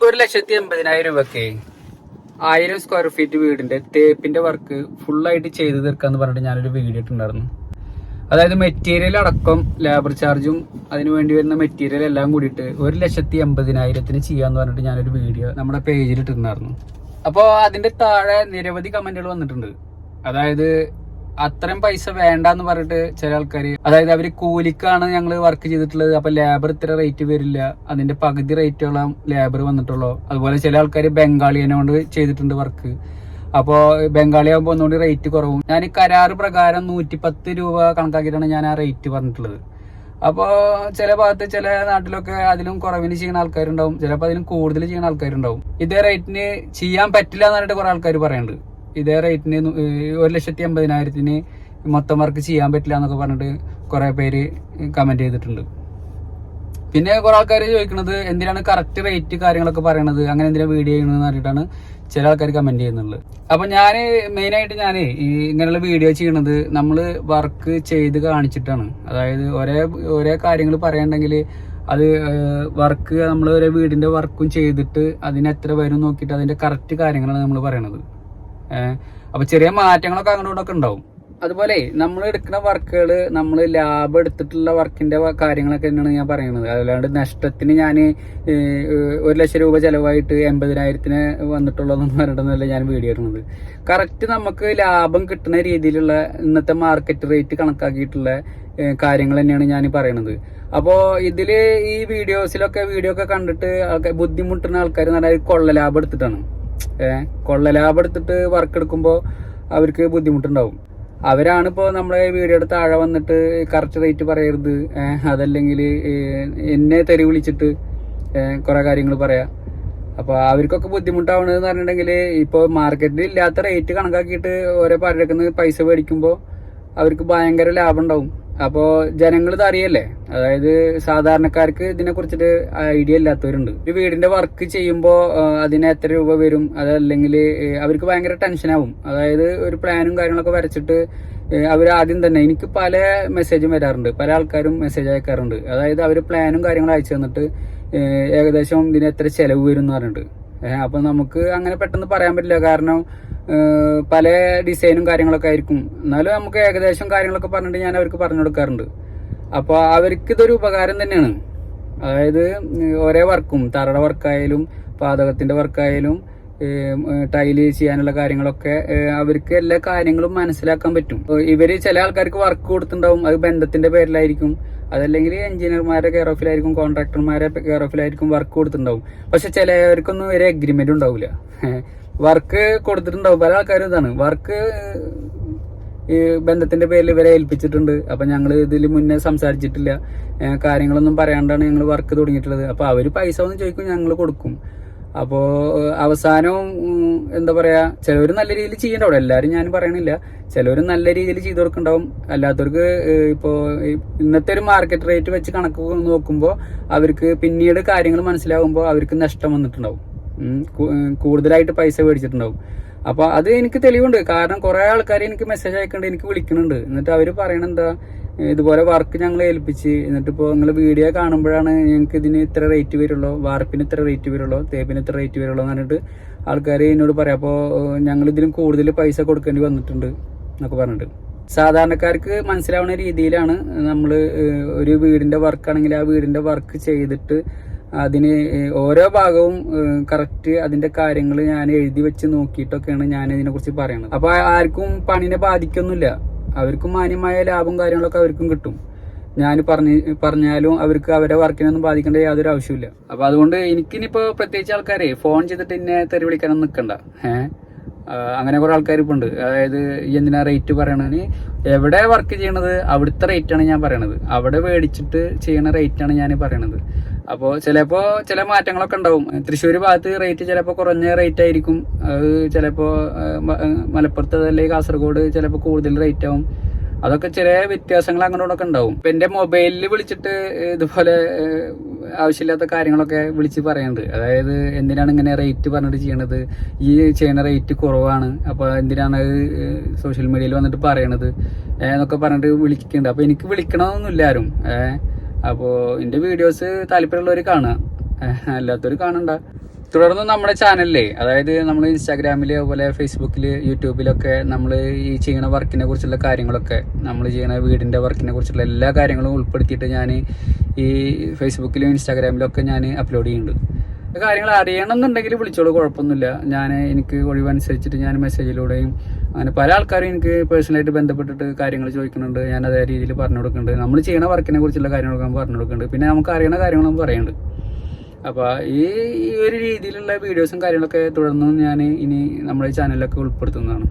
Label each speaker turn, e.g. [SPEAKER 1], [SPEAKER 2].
[SPEAKER 1] 1,80,000 രൂപക്ക് 1000 square feet വീടിന്റെ തേപ്പിന്റെ work ഫുള്ളായിട്ട് ചെയ്ത് തീർക്കാന്ന് പറഞ്ഞിട്ട് ഞാനൊരു വീഡിയോ ഇട്ടുണ്ടായിരുന്നു. അതായത് മെറ്റീരിയൽ അടക്കം ലേബർ ചാർജും അതിന് വേണ്ടി വരുന്ന മെറ്റീരിയൽ എല്ലാം കൂടിയിട്ട് 1,80,000 ചെയ്യാന്ന് പറഞ്ഞിട്ട് ഞാനൊരു വീഡിയോ നമ്മുടെ പേജിൽ ഇട്ടിട്ടുണ്ടായിരുന്നു. അപ്പോൾ അതിന്റെ താഴെ നിരവധി കമന്റുകൾ വന്നിട്ടുണ്ട്. അതായത് അത്രയും പൈസ വേണ്ടെന്ന് പറഞ്ഞിട്ട് ചില ആൾക്കാർ, അതായത് അവര് കൂലിക്കാണ് ഞങ്ങൾ വർക്ക് ചെയ്തിട്ടുള്ളത്, അപ്പൊ ലേബർ ഇത്ര റേറ്റ് വരില്ല, അതിന്റെ പകുതി റേറ്റോളം ലേബർ വന്നിട്ടുള്ളൂ. അതുപോലെ ചില ആൾക്കാർ ബംഗാളിനെ കൊണ്ട് ചെയ്തിട്ടുണ്ട് വർക്ക്, അപ്പോൾ ബംഗാളി ആകുമ്പോൾ ഒന്നുകൂടി റേറ്റ് കുറവും. ഞാൻ കരാറ് പ്രകാരം 110 രൂപ കണക്കാക്കിയിട്ടാണ് ഞാൻ ആ റേറ്റ് പറഞ്ഞിട്ടുള്ളത്. അപ്പോൾ ചില ഭാഗത്ത് ചില നാട്ടിലൊക്കെ അതിലും കുറവിന് ചെയ്യുന്ന ആൾക്കാരുണ്ടാവും, ചിലപ്പോൾ അതിലും കൂടുതൽ ചെയ്യുന്ന ആൾക്കാരുണ്ടാവും. ഇതേ റേറ്റിന് ചെയ്യാൻ പറ്റില്ല എന്ന് പറഞ്ഞിട്ട് കുറെ ആൾക്കാർ പറയുന്നുണ്ട്. ഇതേ റേറ്റിന് 1,80,000 മൊത്തം വർക്ക് ചെയ്യാൻ പറ്റില്ല എന്നൊക്കെ പറഞ്ഞിട്ട് കുറെ പേര് കമന്റ് ചെയ്തിട്ടുണ്ട്. പിന്നെ കുറെ ആൾക്കാർ ചോദിക്കുന്നത് എന്തിനാണ് കറക്റ്റ് റേറ്റ് കാര്യങ്ങളൊക്കെ പറയണത്, അങ്ങനെ എന്തിനാ വീഡിയോ ചെയ്യണമെന്ന് പറഞ്ഞിട്ടാണ് ചില ആൾക്കാർ കമന്റ് ചെയ്യുന്നുള്ളത്. അപ്പൊ ഞാൻ മെയിനായിട്ട് ഞാൻ ഇങ്ങനെയുള്ള വീഡിയോ ചെയ്യണത് നമ്മൾ വർക്ക് ചെയ്ത് കാണിച്ചിട്ടാണ്. അതായത് ഒരേ കാര്യങ്ങൾ പറയണ്ടെങ്കിൽ അത് വർക്ക് നമ്മൾ ഒരേ വീടിന്റെ വർക്കും ചെയ്തിട്ട് അതിന് എത്ര വരും നോക്കിയിട്ട് അതിന്റെ കറക്റ്റ് കാര്യങ്ങളാണ് നമ്മൾ പറയണത്. അപ്പൊ ചെറിയ മാറ്റങ്ങളൊക്കെ അങ്ങോട്ടൊക്കെ ഉണ്ടാവും. അതുപോലെ നമ്മൾ എടുക്കുന്ന വർക്കുകൾ നമ്മൾ ലാഭം എടുത്തിട്ടുള്ള വർക്കിന്റെ കാര്യങ്ങളൊക്കെ തന്നെയാണ് ഞാൻ പറയുന്നത്. അല്ലാണ്ട് നഷ്ടത്തിന് ഞാൻ 1,00,000 രൂപ ചെലവായിട്ട് 80,000 വന്നിട്ടുള്ളതെന്ന് പറഞ്ഞിട്ടൊന്നുമല്ല ഞാൻ വീഡിയോ ഇടുന്നത്. കറക്റ്റ് നമുക്ക് ലാഭം കിട്ടുന്ന രീതിയിലുള്ള ഇന്നത്തെ മാർക്കറ്റ് റേറ്റ് കണക്കാക്കിയിട്ടുള്ള കാര്യങ്ങൾ തന്നെയാണ് ഞാൻ പറയുന്നത്. അപ്പോൾ ഇതില് ഈ വീഡിയോ ഒക്കെ കണ്ടിട്ട് ബുദ്ധിമുട്ടുന്ന ആൾക്കാർ എന്ന് പറഞ്ഞാൽ കൊള്ള ലാഭം എടുത്തിട്ടാണ്. കൊള്ള ലാഭം എടുത്തിട്ട് വർക്ക് എടുക്കുമ്പോൾ അവർക്ക് ബുദ്ധിമുട്ടുണ്ടാവും. അവരാണ് ഇപ്പോൾ നമ്മളെ വീഡിയോയുടെ താഴെ വന്നിട്ട് കറക്റ്റ് റേറ്റ് പറയരുത്, അതല്ലെങ്കിൽ എന്നെ തെറി വിളിച്ചിട്ട് കുറെ കാര്യങ്ങൾ പറയാം. അപ്പോൾ അവർക്കൊക്കെ ബുദ്ധിമുട്ടാവണമെന്ന് പറഞ്ഞിട്ടുണ്ടെങ്കിൽ ഇപ്പോൾ മാർക്കറ്റിൽ ഇല്ലാത്ത റേറ്റ് കണക്കാക്കിയിട്ട് ഓരോ പലരക്കുന്ന പൈസ മേടിക്കുമ്പോൾ അവർക്ക് ഭയങ്കര ലാഭം ഉണ്ടാവും. അപ്പോൾ ജനങ്ങൾ ഇത് അറിയല്ലേ, അതായത് സാധാരണക്കാർക്ക് ഇതിനെ കുറിച്ചിട്ട് ഐഡിയ ഇല്ലാത്തവരുണ്ട്. ഒരു വീടിന്റെ വർക്ക് ചെയ്യുമ്പോൾ അതിന് എത്ര രൂപ വരും, അതല്ലെങ്കിൽ അവർക്ക് ഭയങ്കര ടെൻഷനാവും. അതായത് ഒരു പ്ലാനും കാര്യങ്ങളൊക്കെ വരച്ചിട്ട് അവർ ആദ്യം തന്നെ, എനിക്ക് പല മെസ്സേജും വരാറുണ്ട്, പല ആൾക്കാരും മെസ്സേജ് അയക്കാറുണ്ട്. അതായത് അവർ പ്ലാനും കാര്യങ്ങളും അയച്ചു തന്നിട്ട് ഏകദേശം ഇതിന് എത്ര ചെലവ് വരും എന്ന് പറഞ്ഞിട്ട്. അപ്പൊ നമുക്ക് അങ്ങനെ പെട്ടെന്ന് പറയാൻ പറ്റില്ല, കാരണം പല ഡിസൈനും കാര്യങ്ങളൊക്കെ ആയിരിക്കും. എന്നാലും നമുക്ക് ഏകദേശം കാര്യങ്ങളൊക്കെ പറഞ്ഞിട്ട് ഞാൻ അവർക്ക് പറഞ്ഞു കൊടുക്കാറുണ്ട്. അപ്പോൾ അവർക്ക് ഇതൊരു ഉപകാരം തന്നെയാണ്. അതായത് ഓരോ വർക്കും, തറയുടെ വർക്കായാലും പാതകത്തിന്റെ വർക്കായാലും ടൈല് ചെയ്യാനുള്ള കാര്യങ്ങളൊക്കെ അവർക്ക് എല്ലാ കാര്യങ്ങളും മനസ്സിലാക്കാൻ പറ്റും. ഇവര് ചില ആൾക്കാർക്ക് വർക്ക് കൊടുത്തിട്ടുണ്ടാവും, അത് ബന്ധത്തിന്റെ പേരിലായിരിക്കും, അതല്ലെങ്കിൽ എഞ്ചിനീയർമാരുടെ കെയർ ഓഫിലായിരിക്കും, കോൺട്രാക്ടർമാരെ കെയർ ഓഫിലായിരിക്കും വർക്ക് കൊടുത്തിട്ടുണ്ടാവും. പക്ഷെ ചിലവർക്കൊന്നും ഒരു എഗ്രിമെന്റ് ഉണ്ടാവില്ല. വർക്ക് കൊടുത്തിട്ടുണ്ടാവും. പല ആൾക്കാരും ഇതാണ്, വർക്ക് ബന്ധത്തിന്റെ പേരിൽ ഇവരെ ഏൽപ്പിച്ചിട്ടുണ്ട്, അപ്പൊ ഞങ്ങൾ ഇതിൽ മുന്നേ സംസാരിച്ചിട്ടില്ല, കാര്യങ്ങളൊന്നും പറയാണ്ടാണ് ഞങ്ങൾ വർക്ക് തുടങ്ങിയിട്ടുള്ളത്. അപ്പൊ അവര് പൈസ ഒന്ന് ചോദിക്കും, ഞങ്ങൾ കൊടുക്കും. അപ്പോ അവസാനം എന്താ പറയാ, ചിലവർ നല്ല രീതിയിൽ ചെയ്യണ്ടാവും. എല്ലാരും ഞാൻ പറയണില്ല, ചിലവർ നല്ല രീതിയിൽ ചെയ്തു കൊടുക്കണ്ടാവും. അല്ലാത്തവർക്ക് ഇപ്പോ ഇന്നത്തെ ഒരു മാർക്കറ്റ് റേറ്റ് വെച്ച് കണക്ക് നോക്കുമ്പോൾ അവർക്ക് പിന്നീട് കാര്യങ്ങൾ മനസ്സിലാകുമ്പോൾ അവർക്ക് നഷ്ടം വന്നിട്ടുണ്ടാവും, കൂടുതലായിട്ട് പൈസ മേടിച്ചിട്ടുണ്ടാവും. അപ്പൊ അത് എനിക്ക് തെളിവുണ്ട്, കാരണം കുറെ ആൾക്കാർ എനിക്ക് മെസ്സേജ് അയക്കുന്നുണ്ട്, എനിക്ക് വിളിക്കുന്നുണ്ട്. എന്നിട്ട് അവര് പറയണെന്താ, ഇതുപോലെ വർക്ക് ഞങ്ങൾ ഏൽപ്പിച്ച്, എന്നിട്ട് ഇപ്പോൾ നിങ്ങൾ വീഡിയോ കാണുമ്പോഴാണ് ഞങ്ങൾക്ക് ഇതിന് ഇത്ര റേറ്റ് വരുള്ളൂ, വാർപ്പിന് ഇത്ര റേറ്റ് വരുള്ളൂ, തേപ്പിന് ഇത്ര റേറ്റ് വരുള്ളൂ എന്ന് പറഞ്ഞിട്ട് ആൾക്കാർ എന്നോട് പറയാം. അപ്പോൾ ഞങ്ങൾ ഇതിലും കൂടുതൽ പൈസ കൊടുക്കേണ്ടി വന്നിട്ടുണ്ട് എന്നൊക്കെ പറഞ്ഞിട്ട്. സാധാരണക്കാർക്ക് മനസ്സിലാവുന്ന രീതിയിലാണ് നമ്മൾ ഒരു വീടിന്റെ വർക്കാണെങ്കിൽ ആ വീടിന്റെ വർക്ക് ചെയ്തിട്ട് അതിന് ഓരോ ഭാഗവും കറക്റ്റ് അതിന്റെ കാര്യങ്ങൾ ഞാൻ എഴുതി വെച്ച് നോക്കിയിട്ടൊക്കെയാണ് ഞാൻ ഇതിനെ കുറിച്ച് പറയുന്നത്. അപ്പൊ ആർക്കും പണിനെ ബാധിക്കൊന്നുമില്ല, അവർക്കും മാന്യമായ ലാഭം കാര്യങ്ങളൊക്കെ അവർക്കും കിട്ടും. ഞാൻ പറഞ്ഞാലും അവർക്ക് അവരുടെ വർക്കിനൊന്നും ബാധിക്കേണ്ട യാതൊരു ആവശ്യമില്ല. അപ്പൊ അതുകൊണ്ട് എനിക്കിനിപ്പോ പ്രത്യേകിച്ച് ആൾക്കാരെ ഫോൺ ചെയ്തിട്ട് എന്നെ തെറി വിളിക്കാനൊന്നും നിൽക്കണ്ട. അങ്ങനെ കുറെ ആൾക്കാർ ഇപ്പൊ ഉണ്ട്. അതായത് എന്തിനാ റേറ്റ് പറയണതിന്, എവിടെ വർക്ക് ചെയ്യണത് അവിടുത്തെ റേറ്റാണ് ഞാൻ പറയണത്, അവിടെ മേടിച്ചിട്ട് ചെയ്യണ റേറ്റാണ് ഞാൻ പറയണത്. അപ്പോൾ ചിലപ്പോൾ ചില മാറ്റങ്ങളൊക്കെ ഉണ്ടാവും. തൃശ്ശൂർ ഭാഗത്ത് റേറ്റ് ചിലപ്പോൾ കുറഞ്ഞ റേറ്റ് ആയിരിക്കും, അത് ചിലപ്പോൾ മലപ്പുറത്ത് അല്ലെങ്കിൽ കാസർഗോഡ് ചിലപ്പോൾ കൂടുതൽ റേറ്റ് ആവും. അതൊക്കെ ചെറിയ വ്യത്യാസങ്ങൾ അങ്ങോട്ടൊക്കെ ഉണ്ടാവും. ഇപ്പൊ എന്റെ മൊബൈലിൽ വിളിച്ചിട്ട് ഇതുപോലെ ആവശ്യമില്ലാത്ത കാര്യങ്ങളൊക്കെ വിളിച്ച് പറയുന്നുണ്ട്. അതായത് എന്തിനാണ് ഇങ്ങനെ റേറ്റ് പറഞ്ഞിട്ട് ചെയ്യണത്, ഈ ചെയ്യുന്ന റേറ്റ് കുറവാണ്, അപ്പൊ എന്തിനാണ് സോഷ്യൽ മീഡിയയിൽ വന്നിട്ട് പറയണത് എന്നൊക്കെ പറഞ്ഞിട്ട് വിളിക്കുന്നുണ്ട്. അപ്പൊ എനിക്ക് വിളിക്കണമെന്നൊന്നുമില്ല ആരും. അപ്പോൾ എൻ്റെ വീഡിയോസ് താല്പര്യമുള്ളവർ കാണുക, അല്ലാത്തവർ കാണണ്ട. തുടർന്ന് നമ്മുടെ ചാനലിലെ, അതായത് നമ്മൾ ഇൻസ്റ്റാഗ്രാമിൽ, അതുപോലെ ഫേസ്ബുക്കിൽ, യൂട്യൂബിലൊക്കെ നമ്മൾ ഈ ചെയ്യുന്ന വർക്കിനെ കുറിച്ചുള്ള കാര്യങ്ങളൊക്കെ, നമ്മൾ ചെയ്യുന്ന വീടിൻ്റെ വർക്കിനെ കുറിച്ചുള്ള എല്ലാ കാര്യങ്ങളും ഉൾപ്പെടുത്തിയിട്ട് ഞാൻ ഈ ഫേസ്ബുക്കിലും ഇൻസ്റ്റാഗ്രാമിലും ഒക്കെ ഞാൻ അപ്ലോഡ് ചെയ്യുന്നുണ്ട്. കാര്യങ്ങൾ അറിയണമെന്നുണ്ടെങ്കിൽ വിളിച്ചോളൂ, കുഴപ്പമൊന്നുമില്ല. എനിക്ക് ഒഴിവനുസരിച്ചിട്ട് ഞാൻ മെസ്സേജിലൂടെയും അങ്ങനെ പല ആൾക്കാരും എനിക്ക് പേഴ്സണലായിട്ട് ബന്ധപ്പെട്ടിട്ട് കാര്യങ്ങൾ ചോദിക്കുന്നുണ്ട്. ഞാൻ അതേ രീതിയിൽ പറഞ്ഞു കൊടുക്കുന്നുണ്ട്. നമ്മൾ ചെയ്യുന്ന വർക്കിനെ കുറിച്ചുള്ള കാര്യങ്ങളൊക്കെ പറഞ്ഞു കൊടുക്കുന്നുണ്ട്. പിന്നെ നമുക്ക് അറിയുന്ന കാര്യങ്ങളും പറയുന്നുണ്ട്. അപ്പോൾ ഈ ഒരു രീതിയിലുള്ള വീഡിയോസും കാര്യങ്ങളൊക്കെ തുടർന്നും ഞാൻ ഇനി നമ്മുടെ ചാനലിലൊക്കെ ഉൾപ്പെടുത്തുന്നതാണ്.